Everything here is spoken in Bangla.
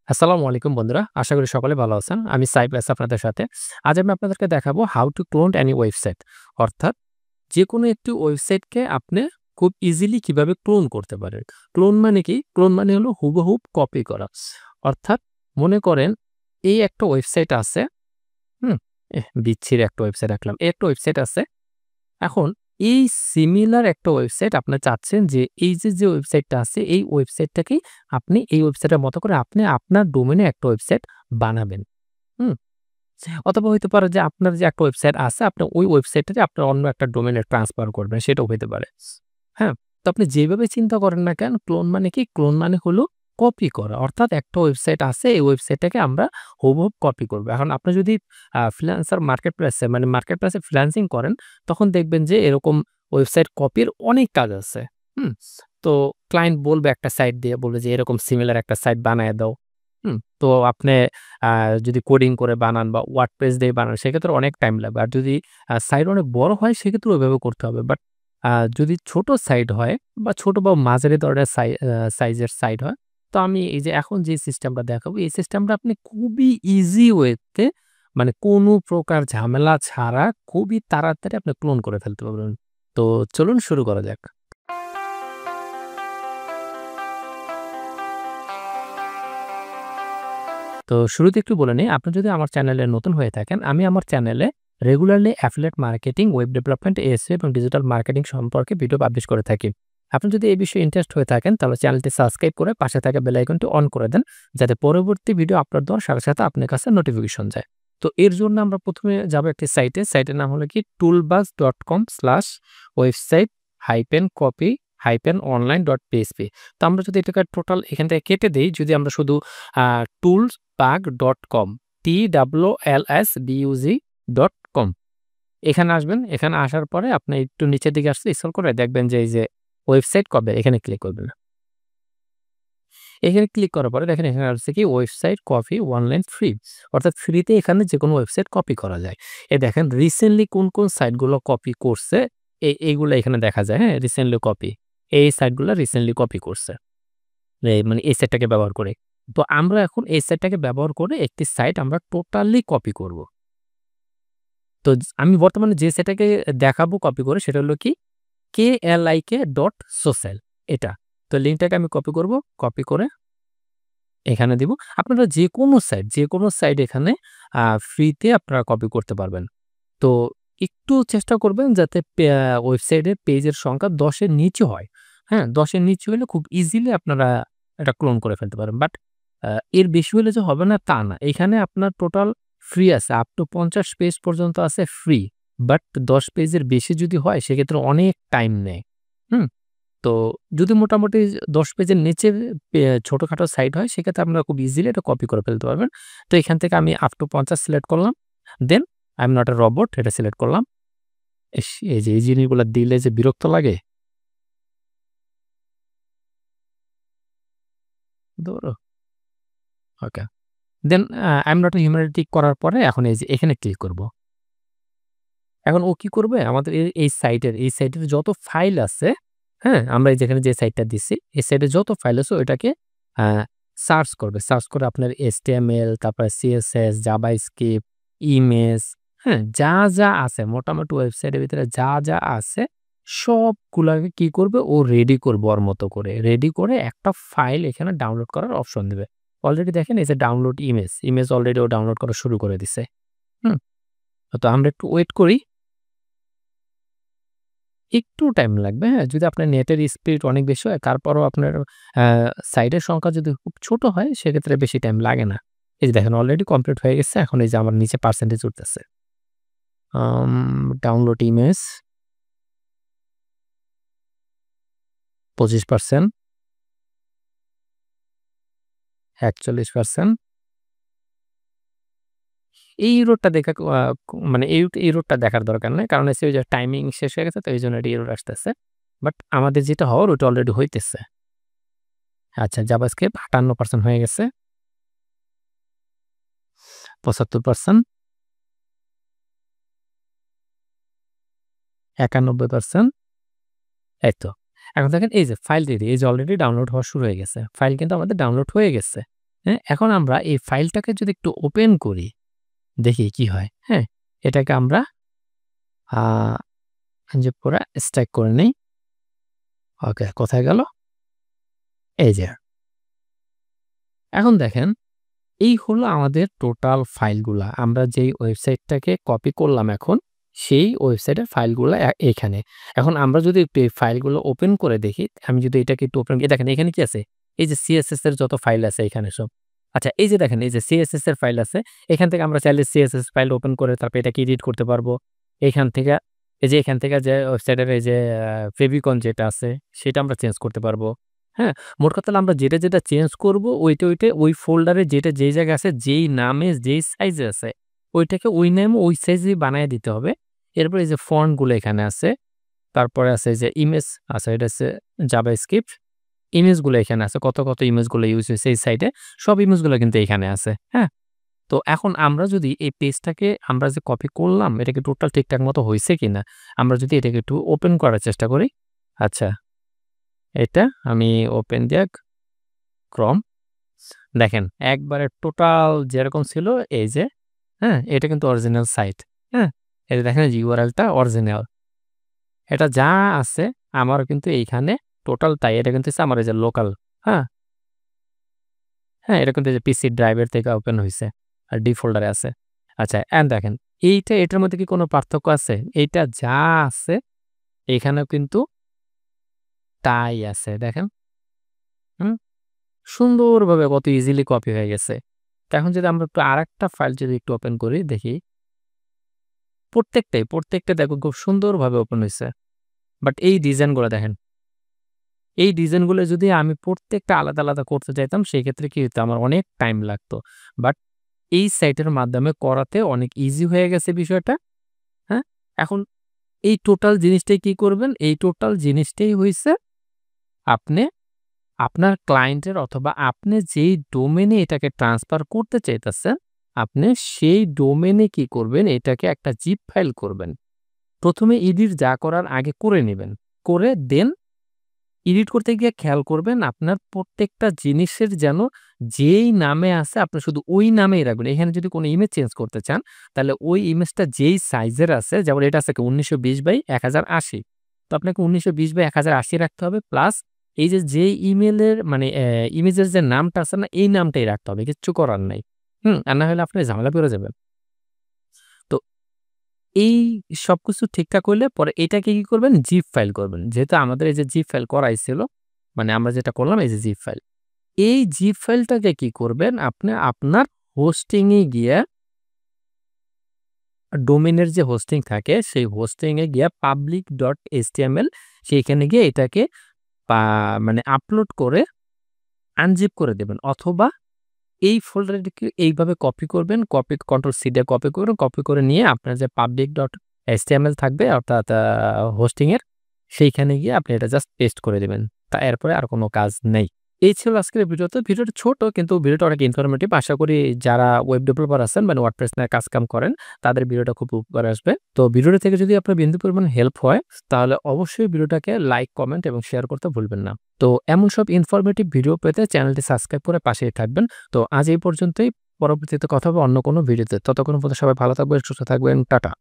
আসসালামু আলাইকুম বন্ধুরা। আশা করি সকলে ভালো আছেন। আমি সাইব আছি আপনাদের সাথে। আজ আমি আপনাদেরকে দেখাবো how to clone any website. অর্থাৎ যেকোনো একটি ওয়েবসাইটকে আপনি খুব ইজিলি কিভাবে ক্লোন করতে পারেন। ক্লোন মানে কি? ক্লোন মানে হলো হুবহু কপি করা। অর্থাৎ মনে করেন এই একটা ওয়েবসাইট আছে, হুম? বিচ্ছিরি একটা ওয়েবসাইট রাখলাম। এই একটা ওয়েবসাইট আছে। এখন এই সিমিলার একটা ওয়েবসাইট আপনার চাচ্ছেন যে এই যে ওয়েবসাইটটা আছে এই ওয়েবসাইটটাকেই আপনি এই ওয়েবসাইটের মতো করে আপনি আপনার ডোমেইনে একটা ওয়েবসাইট বানাবেন। হুম? অথবা হইতে পারে যে আপনার যে একটা ওয়েবসাইট আছে আপনি ওই ওয়েবসাইটটাকে আপনার অন্য একটা ডোমেইনে ট্রান্সফার করবেন সেটাও হইতে পারে। হ্যাঁ? তো আপনি যেভাবে চিন্তা করেন না কেন ক্লোন মানে কি? ক্লোন মানে হলো কপি করা। অর্থাৎ একটা ওয়েবসাইট আছে এই ওয়েবসাইটটাকে আমরা হুবহু কপি করব। এখন আপনি যদি ফ্রিল্যান্সার মার্কেটপ্লেসে মানে মার্কেটপ্লেসে ফ্রিল্যান্সিং করেন তখন দেখবেন যে এরকম ওয়েবসাইট কপির অনেক কাজ আছে। হুম? তো ক্লায়েন্ট বলবে একটা সাইট দিয়ে বলবে যে এরকম সিমিলার একটা সাইট বানায় দাও। তো আপনি আ যদি কোডিং করে বানান বা ওয়ার্ডপ্রেস দিয়ে বানান সেক্ষেত্রে অনেক টাইম লাগবে। আর যদি সাইট অনেক বড় হয় সেক্ষেত্রে ওইভাবে করতে হবে। বাট যদি ছোট সাইট হয় বা ছোট বা মাঝারি ধরনের সাইজের সাইট হয়, তো আমি এই যে এখন যে সিস্টেমটা দেখাবো, এই সিস্টেমটা আপনি খুবই ইজি ওয়েতে মানে কোনো প্রকার ঝামেলা ছাড়া খুবই তাড়াতাড়ি আপনি ক্লোন করে ফেলতে পারবেন। তো চলুন শুরু করা যাক। তো শুরুতে একটু বলে নেই, আপনি যদি আমার চ্যানেলে নতুন হয়ে থাকেন, আমি আমার চ্যানেলে regularly affiliate marketing, web development, SEO এবং ডিজিটাল মার্কেটিং সম্পর্কে ভিডিও পাবলিশ করে থাকি। আপনি যদি এই বিষয়ে ইন্টারেস্ট হয়ে থাকেন, তাহলে চ্যানেলটি সাবস্ক্রাইব করে পাশে থাকা বেল আইকনটি অন করে দেন, যাতে পরবর্তী ভিডিও আপলোড দেওয়ার সাথে, সাথে আপনার কাছে নোটিফিকেশন যায়। তো এর জন্য আমরা ১ম এ যাবো একটি সাইটে। সাইটের নাম হলো কি toolbuzz.com/website-copy-online.php। তো আমরা যদি এটাকে টোটাল এখান থেকে কেটে দেই, যদি আমরা শুধু toolsbug.com TOOLSBUG.com এখানে আসবেন। এখানে আসার পরে আপনি একটু নিচের দিকে আসলে স্ক্রল করে দেখবেন যে এই যে ওয়েবসাইট কবে এখানে ক্লিক করবেন। এখানে ক্লিক করার পরে দেখেন এখানে আসছে কি ওয়েবসাইট কপি অনলাইন ফ্রি। অর্থাৎ ফ্রিতে এখানে যেকোনো ওয়েবসাইট কপি করা যায়। দেখেন রিসেন্টলি কোন সাইটগুলো কপি করছে এইগুলা এখানে দেখা যায়, হ্যাঁ? Recently copy. এই সাইটগুলা রিসেন্টলি কপি করছে। মানে এই সেটটাকে ব্যবহার করে। তো আমরা এখন এই সেটটাকে ব্যবহার করে একটি সাইট আমরা টোটালি কপি করব। তো আমি বর্তমানে যে সেটটাকে দেখাবো কপি করে সেটা হলো কি KLIK.social এটা। তো লিঙ্কটাকে আমি কপি করব। কপি করে এখানে দিব। আপনারা যেকোনো সাইট এখানে ফ্রিতে আপনারা কপি করতে পারবেন। তো একটু চেষ্টা করবেন যাতে ওয়েবসাইটের পেজের সংখ্যা ১০ এর নিচে হয়। হ্যাঁ? ১০ এর নিচে হলে খুব ইজিলি আপনারা এটা ক্লোন করে ফেলতে পারেন। বাট আ এর বেশি হলে যে হবে না তা না। এখানে আপনার টোটাল ফ্রি আছে। আপ টু ৫০ পেজ পর্যন্ত আছে ফ্রি। বাট ১০ পেজের বেশি যদি হয় সেক্ষেত্রে অনেক টাইম নেয়। হুম? তো যদি মোটামুটি ১০ পেজের নিচে ছোটখাটো সাইট হয় সেক্ষেত্রে আপনারা খুব ইজিলি এটা কপি করে ফেলতে পারবেন। তো এখান থেকে আমি আপ টু ৫০ সিলেক্ট করলাম। Then I am not a robot এটা সিলেক্ট করলাম। এই যে এই জিনিসগুলা দিলে যে বিরক্ত লাগে, ধুরো! Okay. Then I am not a human tick করার পরে এখন এই যে এখানে ক্লিক করব। এখন ও কি করবে? আমাদের এই সাইটের যত ফাইল আছে, হ্যাঁ? আমরা এই যেখানে যে সাইটটা দিছি, এই সাইটে যত ফাইল আছে ওইটাকে আ সার্চ করবে। সার্চ করে আপনার HTML, তারপরে CSS, জাভাস্ক্রিপ্ট, ইমেজ, হ্যাঁ? যা আছে মোটামুটি ওয়েবসাইটের ভিতরে যা আছে সবগুলাকে কি করবে? ও রেডি করবে ওর মতো করে। রেডি করে একটা ফাইল এখানে ডাউনলোড করার অপশন দিবে। অলরেডি দেখেন এই যে ডাউনলোড ইমেজ অলরেডি ও ডাউনলোড করা শুরু করে দিছে। হুম? তো আমরা একটু ওয়েট করি। একটু টাইম লাগবে, হ্যাঁ? যদি আপনার নেটের স্পিড অনেক বেশি হয়, তারপরেও আপনার আ সাইটের সংখ্যা যদি খুব ছোট হয়, সেক্ষেত্রে বেশি টাইম লাগে না। এই যে দেখেন অলরেডি কমপ্লিট হয়ে গেছে। এখন এই যে আমার নিচে পার্সেন্টেজ উঠতেছে। আম ডাউনলোড ইমেজ ২৫%, ৪১%। এই এররটা দেখা মানে এররটা দেখার দরকার নাই। কারণ হচ্ছে ওই যে টাইমিং শেষ হয়ে গেছে তো এইজন্য একটা এরর আসতেছে। বাট আমাদের যেটা হওয়ার ওটা অলরেডি হইতেছে। আচ্ছা জাভাস্ক্রিপ্ট ৫৮% হয়ে গেছে, ৭৫%, ৯১%। এই তো। এখন দেখেন এই যে ফাইল রেডি, এই যে অলরেডি ডাউনলোড হওয়া শুরু হয়ে গেছে। ফাইল কিন্তু আমাদের ডাউনলোড হয়ে গেছে। হ্যাঁ? এখন আমরা এই ফাইলটাকে যদি একটু ওপেন করি, দেখি কি হয়। হ্যাঁ? এটাকে আমরা আ যে পুরা স্ট্যাক করে নেই। ওকে, কোথায় গেল? এই যে। এখন দেখেন, এই হলো আমাদের টোটাল ফাইলগুলা। আমরা যেই ওয়েবসাইটটাকে কপি করলাম এখন, সেই ওয়েবসাইটের ফাইলগুলা এখানে। এখন আমরা যদি একটু এই ফাইলগুলো ওপেন করে দেখি, আমি যদি এটাকে একটু ওপেন দেখেন এখানে কি আছে? এই যে CSS এর যত ফাইল আছে এখানে সব। আচ্ছা, এই যে দেখেন এই যে CSS এর ফাইল আছে। এখান থেকে আমরা চাইলে CSS ফাইল ওপেন করে তারপর এটাকে এডিট করতে পারবো। এখান থেকে এই যে এখান থেকে যে ওয়েবসাইটের এই যে ফেভিকন যেটা আছে সেটা আমরা চেঞ্জ করতে পারবো। হ্যাঁ? মোট কথা হলো আমরা যেটা চেঞ্জ করব ওইটা ওই ফোল্ডারে যেটা যেই জায়গায় আছে, যেই নামে যেই সাইজে আছে, ওইটাকে ওই নামে ওই সাইজেই বানায় দিতে হবে। এরপর এই যে ফন্ট গুলো এখানে আছে। তারপরে আছে যে ইমেজ আচ্ছা এটা হচ্ছে জাভাস্ক্রিপ্ট। ইমেজগুলো এখানে আছে। কত ইমেজগুলো ইউজ হইছে এই সাইটে। সব ইমেজগুলো কিন্তু এখানে আছে। হ্যাঁ? তো এখন আমরা যদি এই পেজটাকে আমরা যে কপি করলাম এটা কি টোটাল ঠিকঠাক মতো হইছে কিনা? আমরা যদি এটাকে একটু ওপেন করার চেষ্টা করি। আচ্ছা, এটা আমি ওপেন দিয়া ক্রম দেখেন একবারে টোটাল যেরকম ছিল এই যে, হ্যাঁ? এটা কিন্তু অরিজিনাল সাইট, হ্যাঁ? এটা দেখেন যে URL টা অরিজিনাল। এটা যা আছে আমারও কিন্তু এইখানে টোটাল তাই। এটা কিন্তু হচ্ছে আমার এই যে লোকাল, হ্যাঁ? হ্যাঁ, এটা কিন্তু এই যে পিসি ড্রাইভের থেকে ওপেন হইছে। আর ডি ফোল্ডারে আছে। আচ্ছা, দেখেন এটার মধ্যে কি কোনো পার্থক্য আছে? এইটা যা আছে এখানেও কিন্তু তাই আছে। দেখেন, হুম? সুন্দরভাবে কত ইজিলি কপি হয়ে গেছে। তো এখন যদি আমরা একটু আরেকটা ফাইল যদি একটু ওপেন করি দেখি, প্রত্যেকটা দেখুন খুব সুন্দরভাবে ওপেন হইছে। বাট এই ডিজাইনগুলো দেখেন। এই ডিজাইনগুলো যদি আমি প্রত্যেকটা আলাদা করতে চাইতাম সেক্ষেত্রে কি হইতো? আমার অনেক টাইম লাগতো। বাট এই সাইটের মাধ্যমে করাতে অনেক ইজি হয়ে গেছে বিষয়টা। হ্যাঁ? এখন এই টোটাল জিনিসটাই কি করবেন? এই টোটাল জিনিসটাই হইছে আপনি আপনার ক্লায়েন্টের অথবা আপনি যেই ডোমেইনে এটাকে ট্রান্সফার করতে চাইতেছেন, আপনি সেই ডোমেইনে কি করবেন? এটাকে একটা জিপ ফাইল করবেন। ১ম এ এডিট যা করার আগে করে নিবেন। করে দেন এডিট করতে গিয়ে খেয়াল করবেন আপনার প্রত্যেকটা জিনিসের যেন যেই নামে আছে আপনি শুধু ওই নামেই রাখবেন। এখানে যদি কোনো ইমেজ চেঞ্জ করতে চান, তাহলে ওই ইমেজটা যেই সাইজের আছে যেমন এটা আছে কি ১৯২০/১০৮০ তো আপনাকে ১৯২০/১০৮০ রাখতে হবে প্লাস এই যে যেই ইমেইলের মানে ইমেজের যে নামটা আছে না এই নামটাই রাখতে হবে। কিচ্ছু করার নাই। আর না হলে আপনি ঝামেলায় পড়ে যাবেন। তো এই সবকিছু ঠিকঠাক হইলে পরে এটাকে কি করবেন? জিপ ফাইল করবেন। যেহেতু আমাদের এই যে জিপ ফাইল করাই ছিল, মানে আমরা যেটা করলাম এই যে জিপ ফাইল। এই জিপ ফাইলটাকে কি করবেন? আপনি আপনার হোস্টিং এ গিয়ে ডোমেইনের যে হোস্টিং থাকে সেই হোস্টিং এ গিয়ে public.html সেইখানে গিয়ে এটাকে পা মানে আপলোড করে আনজিপ করে দেবেন অথবা এই ফোল্ডারটিকে এইভাবে কপি করবেন, কন্ট্রোল সি দিয়ে কপি করবেন, কপি করে নিয়ে আপনার যে public.html থাকবে অর্থাৎ হোস্টিং এর সেইখানে গিয়ে আপনি এটা জাস্ট পেস্ট করে দিবেন। এরপরে আর কোনো কাজ নেই। এই ছিল আজকের ভিডিওতে। ভিডিওটা ছোট কিন্তু ভিডিওটা অনেক ইনফরমেটিভ। আশা করি যারা ওয়েব ডেভেলপার আছেন মানে ওয়ার্ডপ্রেস নিয়ে কাজ-কাম করেন তাদের ভিডিওটা খুব উপকারে আসবে। তো ভিডিওটা থেকে যদি আপনার বিন্দু পরিমাণ হেল্প হয় তাহলে অবশ্যই ভিডিওটাকে লাইক, কমেন্ট এবং শেয়ার করতে ভুলবেন না। তো এমন সব ইনফরমেটিভ ভিডিও পেতে চ্যানেলটি সাবস্ক্রাইব করে পাশেই থাকবেন। তো আজ এই পর্যন্তই। পরবর্তীতে কথা হবে অন্য কোনো ভিডিওতে। ততক্ষণ পর্যন্ত সবাই ভালো থাকবেন, সুস্থ থাকবেন। টাটা।